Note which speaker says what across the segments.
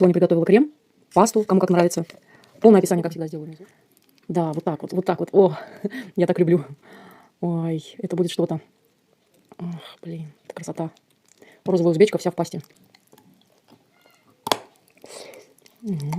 Speaker 1: Сегодня приготовила крем, пасту, кому как нравится. Полное описание, как всегда, сделаю внизу. Да, вот так вот, вот так вот. О, я так люблю. Ой, это будет что-то. Ах, блин, это красота. Розовая узбечка вся в пасте. Угу.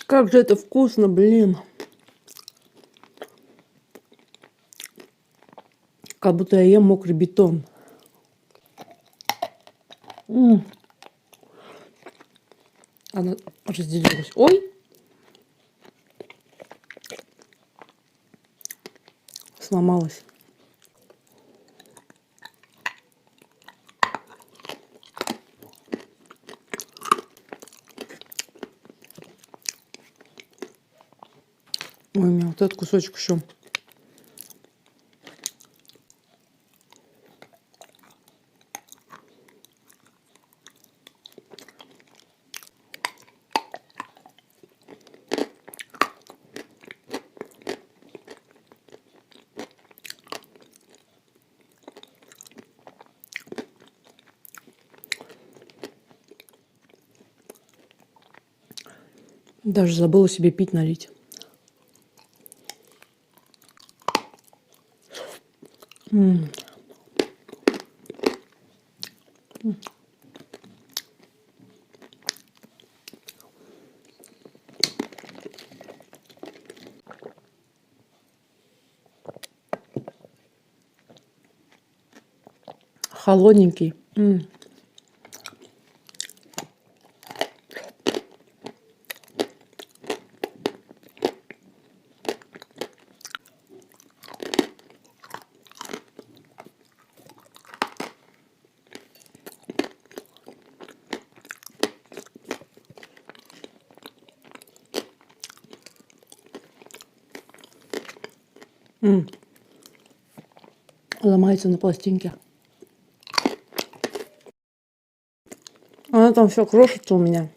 Speaker 1: Как же это вкусно, блин. Как будто я ем мокрый бетон. Она разделилась. Ой! Сломалась. Ой, у меня вот этот кусочек еще. Даже забыла себе пить налить. Холодненький. Ломается на пластинке. Она там все крошится у меня.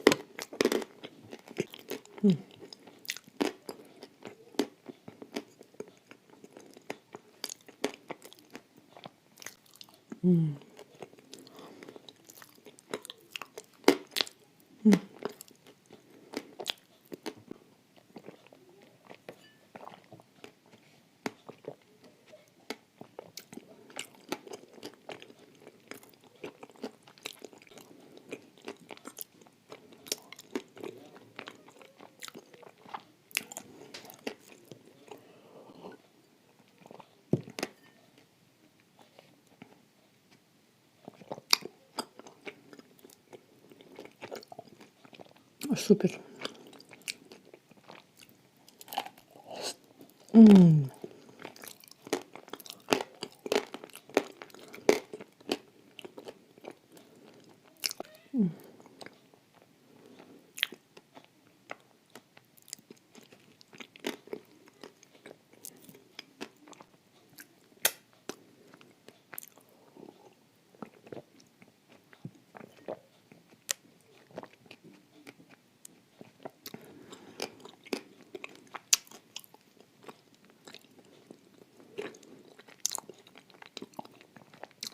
Speaker 1: Супер.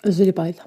Speaker 1: Залипает.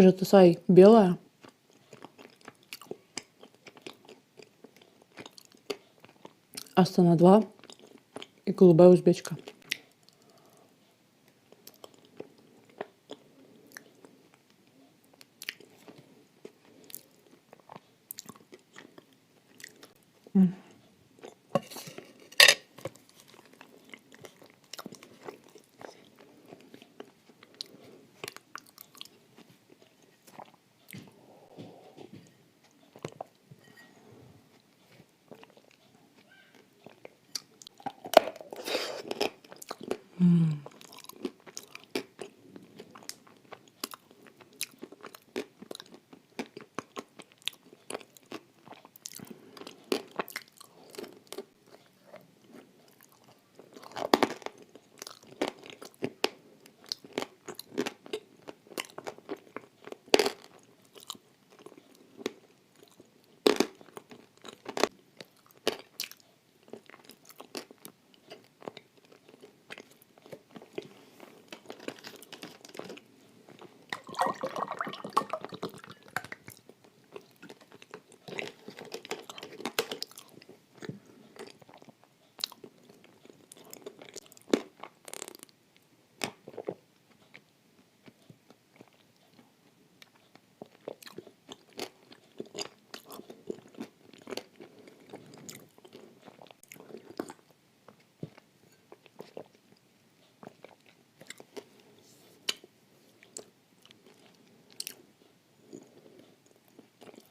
Speaker 1: Жатусай белая. Астана 2 и голубая узбечка.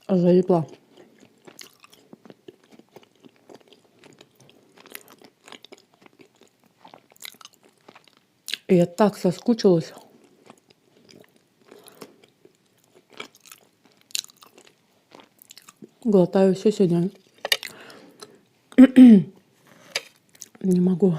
Speaker 1: Залипла. Я так соскучилась. Глотаю все сегодня. Не могу.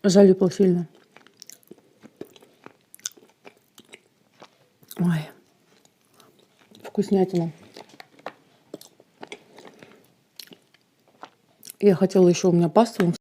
Speaker 1: Залипла сильно. Ой, вкуснятина. Я хотела еще, у меня паста